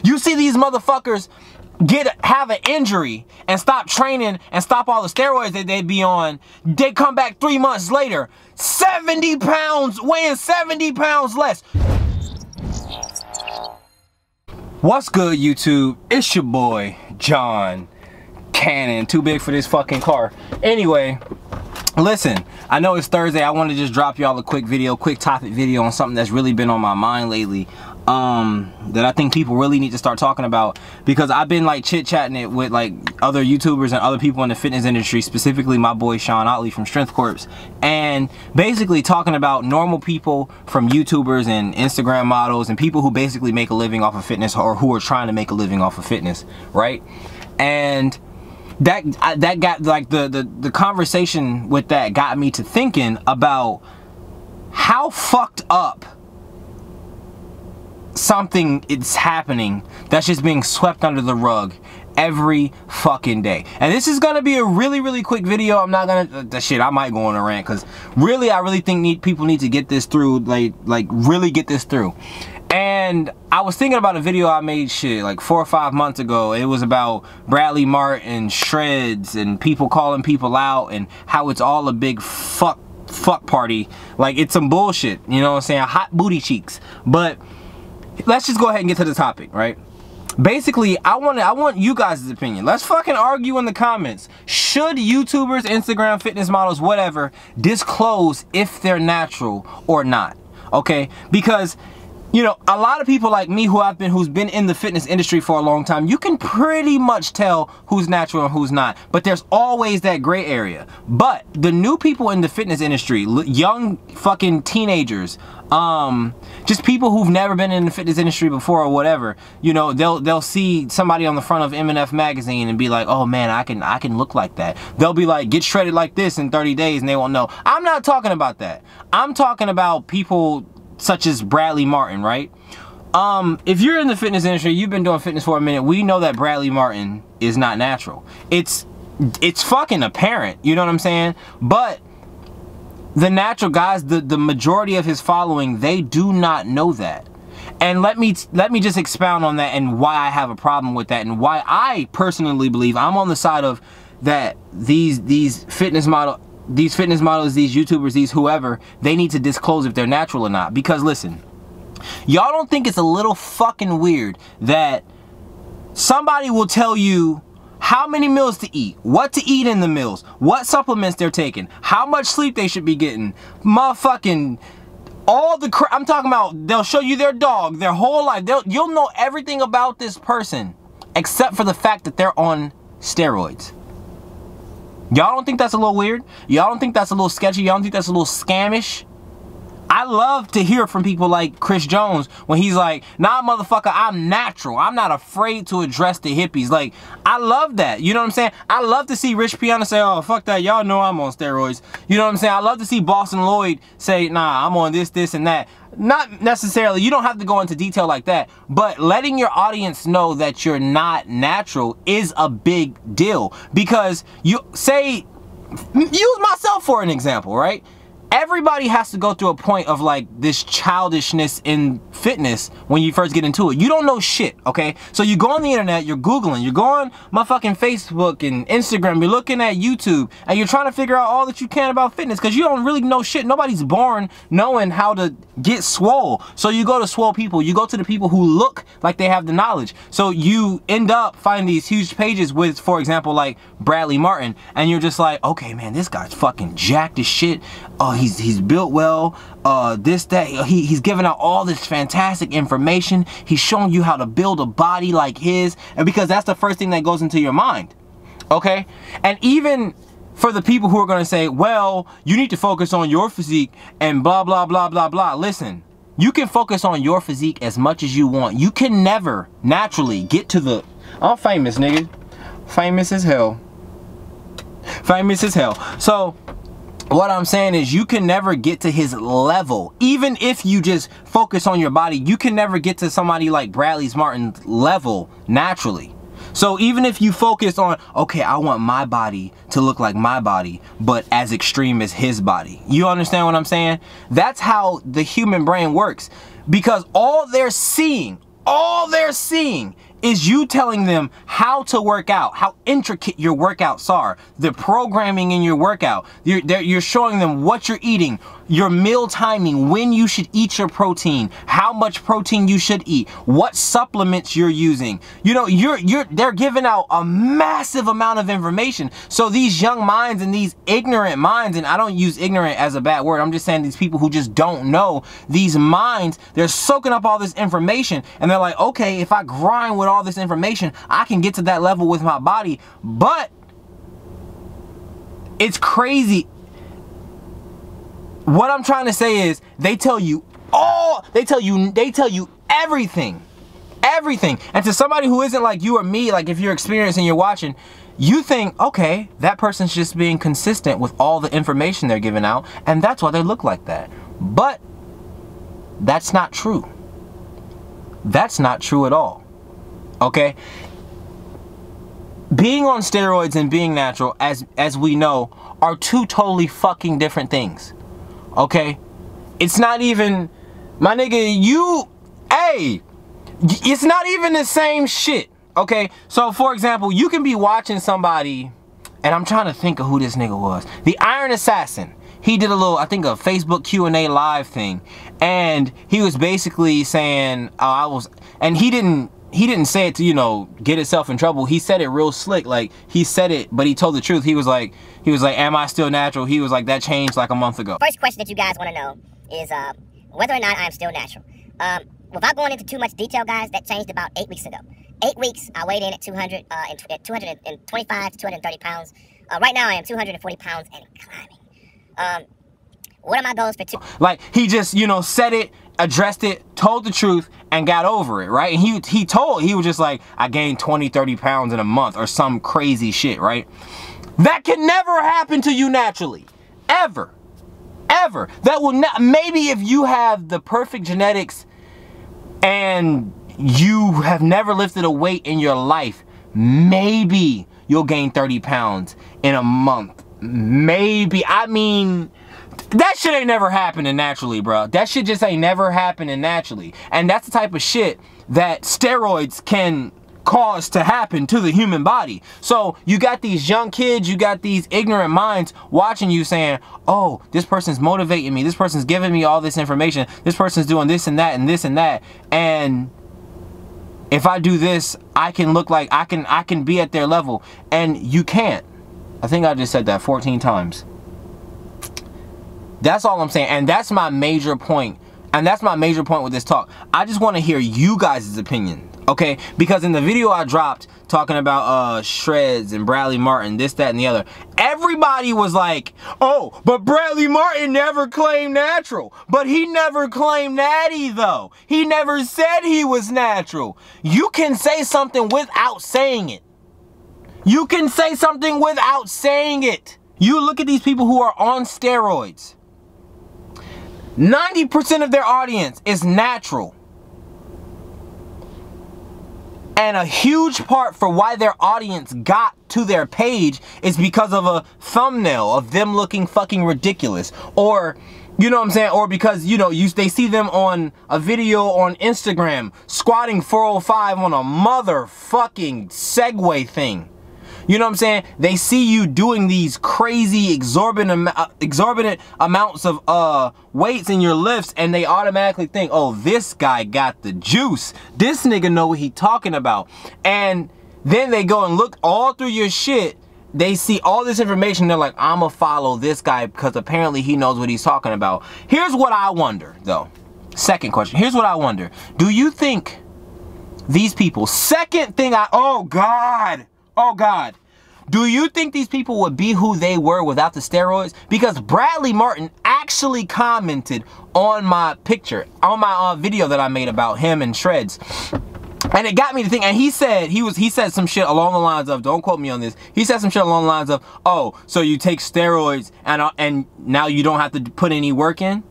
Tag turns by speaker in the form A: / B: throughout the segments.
A: You see these motherfuckers have an injury and stop training and stop all the steroids that they be on. They come back 3 months later, 70 pounds, weighing 70 pounds less. What's good, YouTube? It's your boy, John Cannon. Too big for this fucking car. Anyway, listen, I know it's Thursday. I want to just drop y'all a quick video, quick topic video on something that's really been on my mind lately. That I think people really need to start talking about, because I've been like chit-chatting it with like other YouTubers and other people in the fitness industry, specifically my boy Sean Otley from Strength Corps, and basically talking about normal people from YouTubers and Instagram models and people who basically make a living off of fitness, or who are trying to make a living off of fitness, right? And that got like the conversation with that got me to thinking about how fucked up something is happening that's just being swept under the rug every fucking day. And this is gonna be a really quick video. I'm not gonna I might go on a rant, because I really think people need to get this through, like really get this through. And I was thinking about a video I made like 4 or 5 months ago. It was about Bradley Martyn, shreds, and people calling people out, and how it's all a big fuck party. Like, it's some bullshit, you know what I'm saying? Hot booty cheeks. But let's just go ahead and get to the topic, right? Basically, I want you guys' opinion. Let's fucking argue in the comments. Should YouTubers, Instagram, fitness models, whatever, disclose if they're natural or not? Okay? Because, you know, a lot of people like me who's been in the fitness industry for a long time, you can pretty much tell who's natural and who's not. But there's always that gray area. But the new people in the fitness industry, young fucking teenagers, just people who've never been in the fitness industry before or whatever, you know, they'll see somebody on the front of M&F magazine and be like, oh man, I can look like that. They'll be like, get shredded like this in 30 days, and they won't know. I'm not talking about that. I'm talking about people such as Bradley Martyn, right? If you're in the fitness industry, you've been doing fitness for a minute, we know that Bradley Martyn is not natural. It's fucking apparent, you know what I'm saying? But the natural guys, the majority of his following, they do not know that. And let me just expound on that, and why I have a problem with that, and why I personally believe I'm on the side of that these fitness models, these YouTubers, these whoever, they need to disclose if they're natural or not. Because listen, y'all don't think it's a little fucking weird that somebody will tell you how many meals to eat, what to eat in the meals, what supplements they're taking, how much sleep they should be getting, motherfucking all the crap. I'm talking about, they'll show you their dog, their whole life. You'll know everything about this person except for the fact that they're on steroids. Y'all don't think that's a little weird? Y'all don't think that's a little sketchy? Y'all don't think that's a little scamish? I love to hear from people like Chris Jones when he's like, nah, motherfucker, I'm natural. I'm not afraid to address the hippies. Like, I love that. You know what I'm saying? I love to see Rich Piana say, oh, fuck that. Y'all know I'm on steroids. You know what I'm saying? I love to see Boston Lloyd say, nah, I'm on this, and that. Not necessarily, you don't have to go into detail like that, but letting your audience know that you're not natural is a big deal. Because you say, use myself for an example, right? Everybody has to go through a point of like this childishness in fitness when you first get into it. You don't know shit, okay? So you go on the internet, you're Googling, you're going motherfucking Facebook and Instagram, you're looking at YouTube, and you're trying to figure out all that you can about fitness, because you don't really know shit. Nobody's born knowing how to get swole. So you go to swole people, you go to the people who look like they have the knowledge. So you end up finding these huge pages with, for example, like Bradley Martyn, and you're just like, okay, man, this guy's fucking jacked as shit. Oh, he's built well, this, that, he's giving out all this fantastic information. He's showing you how to build a body like his, and because that's the first thing that goes into your mind, okay? And even for the people who are gonna say, well, you need to focus on your physique and blah, blah, blah, blah, blah. Listen, you can focus on your physique as much as you want. You can never naturally get to the, I'm famous, nigga. Famous as hell. Famous as hell. So, what I'm saying is, you can never get to his level. Even if you just focus on your body, you can never get to somebody like Bradley Martyn's level naturally. So even if you focus on, okay, I want my body to look like my body, but as extreme as his body. You understand what I'm saying? That's how the human brain works. Because all they're seeing, all they're seeing is you telling them how to work out, how intricate your workouts are, the programming in your workout. You're showing them what you're eating, your meal timing, when you should eat your protein, how much protein you should eat, what supplements you're using. You know, they're giving out a massive amount of information. So these young minds and these ignorant minds, and I don't use ignorant as a bad word, I'm just saying these people who just don't know, these minds, they're soaking up all this information and they're like, okay, if I grind with all this information, I can get to that level with my body. But it's crazy. What I'm trying to say is they tell you everything. Everything. And to somebody who isn't like you or me, like if you're experienced and you're watching, you think, okay, that person's just being consistent with all the information they're giving out, and that's why they look like that. But that's not true. That's not true at all. Okay? Being on steroids and being natural, as we know, are two totally fucking different things. Okay? It's not even, my nigga, it's not even the same shit. Okay? So, for example, you can be watching somebody, and I'm trying to think of who this nigga was. The Iron Assassin. He did a little, I think, a Facebook Q&A live thing. And he was basically saying, and he didn't say it to, you know, get himself in trouble. He said it real slick. Like, he said it, but he told the truth. He was like, am I still natural? He was like, that changed like a month ago.
B: First question that you guys want to know is whether or not I am still natural. Without going into too much detail, guys, that changed about 8 weeks ago. 8 weeks, I weighed in at 225 to 230 pounds. Right now, I am 240 pounds and climbing. What are my goals for
A: Like, he just, you know, said it, addressed it, told the truth, and got over it, right? And he was just like, I gained 20, 30 pounds in a month or some crazy shit, right? That can never happen to you naturally. Ever. Ever. That will not, maybe if you have the perfect genetics and you have never lifted a weight in your life, maybe you'll gain 30 pounds in a month. Maybe. I mean, that shit ain't never happening naturally, bro. That shit just ain't never happening naturally. And that's the type of shit that steroids can cause to happen to the human body. So you got these young kids, you got these ignorant minds watching you saying, oh, this person's motivating me, this person's giving me all this information, this person's doing this and that and this and that, and if I do this, I can look like I can be at their level. And you can't. I think I just said that 14 times. That's all I'm saying. And that's my major point. And that's my major point with this talk. I just want to hear you guys' opinion. Okay? Because in the video I dropped talking about STEROIDS and Bradley Martyn, this, that, and the other, everybody was like, oh, but Bradley Martyn never claimed natural. But he never claimed natty, though. He never said he was natural. You can say something without saying it. You can say something without saying it. You look at these people who are on steroids. 90% of their audience is natural. And a huge part for why their audience got to their page is because of a thumbnail of them looking fucking ridiculous. Or, you know what I'm saying? Or because, you know, they see them on a video on Instagram squatting 405 on a motherfucking Segway thing. You know what I'm saying? They see you doing these crazy exorbitant amounts of weights in your lifts, and they automatically think, oh, this guy got the juice. This nigga know what he talking about. And then they go and look all through your shit. They see all this information. They're like, I'ma follow this guy because apparently he knows what he's talking about. Here's what I wonder, though. Second question. Here's what I wonder. Do you think these people, oh God. Do you think these people would be who they were without the steroids? Because Bradley Martyn actually commented on my picture, on my video that I made about him and Shreds. And it got me to think, and he said some shit along the lines of, don't quote me on this, he said some shit along the lines of, oh, so you take steroids and now you don't have to put any work in?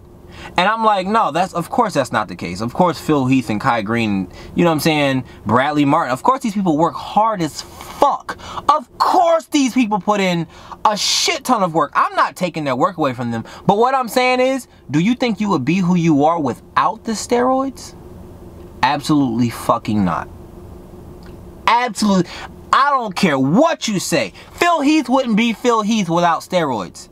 A: And I'm like, no, of course that's not the case. Of course Phil Heath and Kai Green, you know what I'm saying, Bradley Martyn, of course these people work hard as fuck. Of course these people put in a shit ton of work. I'm not taking their work away from them. But what I'm saying is, do you think you would be who you are without the steroids? Absolutely fucking not. Absolutely. I don't care what you say. Phil Heath wouldn't be Phil Heath without steroids.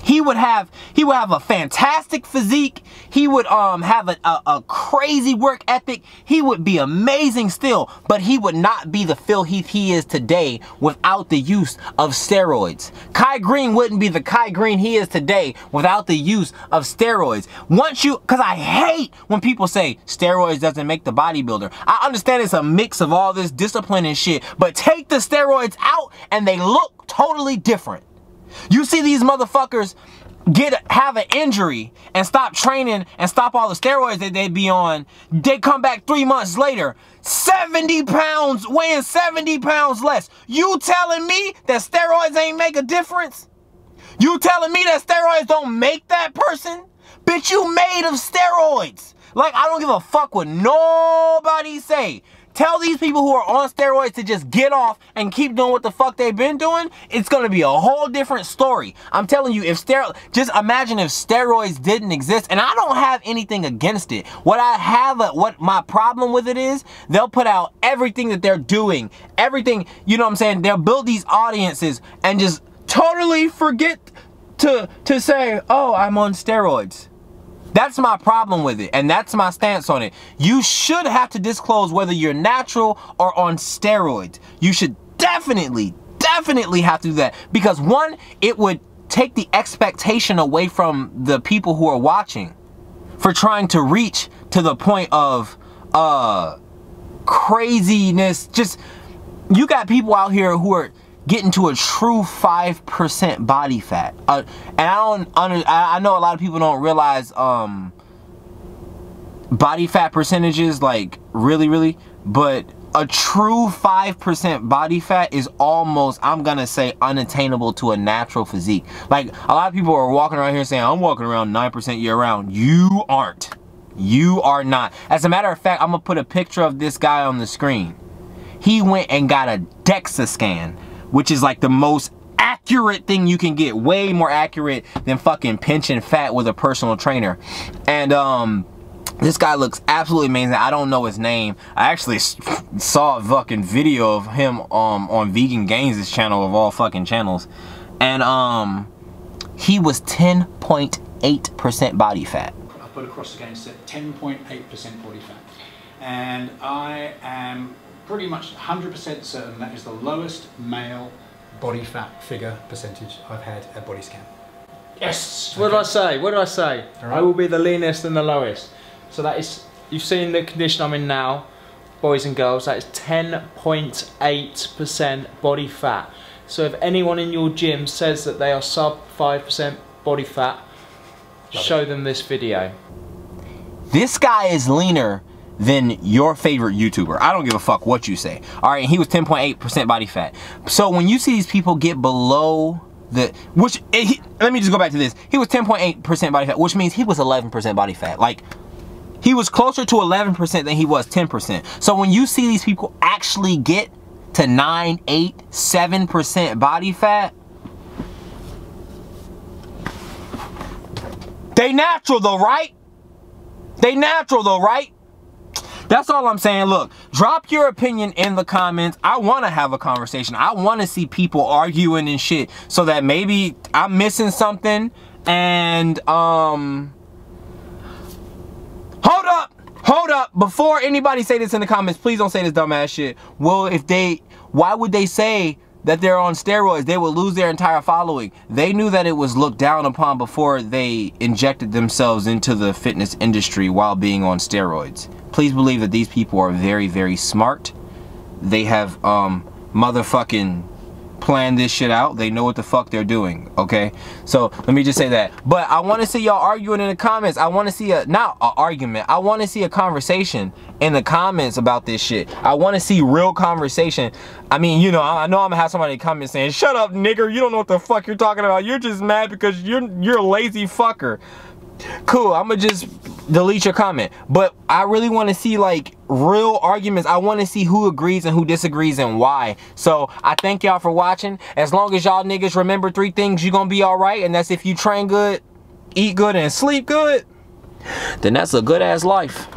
A: He would have a fantastic physique. He would have a crazy work ethic. He would be amazing still, but he would not be the Phil Heath he is today without the use of steroids. Kai Green wouldn't be the Kai Green he is today without the use of steroids. Because I hate when people say steroids doesn't make the bodybuilder. I understand it's a mix of all this discipline and shit, but take the steroids out and they look totally different. You see these motherfuckers have an injury and stop training and stop all the steroids that they be on. They come back 3 months later, 70 pounds, weighing 70 pounds less. You telling me that steroids ain't make a difference? You telling me that steroids don't make that person? Bitch, you made of steroids. Like, I don't give a fuck what nobody say. Tell these people who are on steroids to just get off and keep doing what the fuck they've been doing. It's gonna be a whole different story. I'm telling you, just imagine if steroids didn't exist, and I don't have anything against it. What my problem with it is, they'll put out everything that they're doing, everything, you know what I'm saying? They'll build these audiences and just totally forget to say, oh, I'm on steroids. That's my problem with it, and that's my stance on it. You should have to disclose whether you're natural or on steroids. You should definitely have to do that. Because one, it would take the expectation away from the people who are watching for trying to reach to the point of craziness. Just, you got people out here who are getting to a true 5% body fat, and I know a lot of people don't realize body fat percentages, like really, but a true 5% body fat is almost, I'm gonna say, unattainable to a natural physique. Like, a lot of people are walking around here saying, I'm walking around 9% year round. You aren't. You are not. As a matter of fact, I'm gonna put a picture of this guy on the screen. He went and got a DEXA scan, which is like the most accurate thing you can get, way more accurate than fucking pinching fat with a personal trainer. And this guy looks absolutely amazing. I don't know his name. I actually saw a fucking video of him on Vegan Gains' channel of all fucking channels, and he was 10.8% body fat.
C: I put across against it 10.8% body fat, and I am pretty much 100% certain that is the lowest male body fat figure percentage I've had at body scan. Yes!
D: What did I say? What did I say?
C: Right.
D: I will be the leanest and the lowest. So that is, you've seen the condition I'm in now, boys and girls, that is 10.8% body fat. So if anyone in your gym says that they are sub 5% body fat, show them this video.
A: This guy is leaner than your favorite YouTuber. I don't give a fuck what you say. All right, he was 10.8% body fat. So when you see these people get below the, let me just go back to this. He was 10.8% body fat, which means he was 11% body fat. Like, he was closer to 11% than he was 10%. So when you see these people actually get to 9, 8, 7% body fat, they natural though, right? They natural though, right? That's all I'm saying. Look, drop your opinion in the comments. I want to have a conversation. I want to see people arguing and shit, so that maybe I'm missing something. And hold up, before anybody say this in the comments, please don't say this dumbass shit. Well, why would they say that they're on steroids? They would lose their entire following. They knew that it was looked down upon before they injected themselves into the fitness industry while being on steroids. Please believe that these people are very, very smart. They have motherfucking planned this shit out. They know what the fuck they're doing, okay? So let me just say that. But I want to see y'all arguing in the comments. I want to see not an argument. I want to see a conversation in the comments about this shit. I want to see real conversation. I mean, you know, I know I'm gonna have somebody in the comments saying, "Shut up, nigger. You don't know what the fuck you're talking about. You're just mad because you're a lazy fucker." Cool, I'm gonna just delete your comment. But I really want to see like real arguments. I want to see who agrees and who disagrees and why. So I thank y'all for watching. As long as y'all niggas remember 3 things, you're gonna be all right. And that's if you train good, eat good, and sleep good, then that's a good ass life.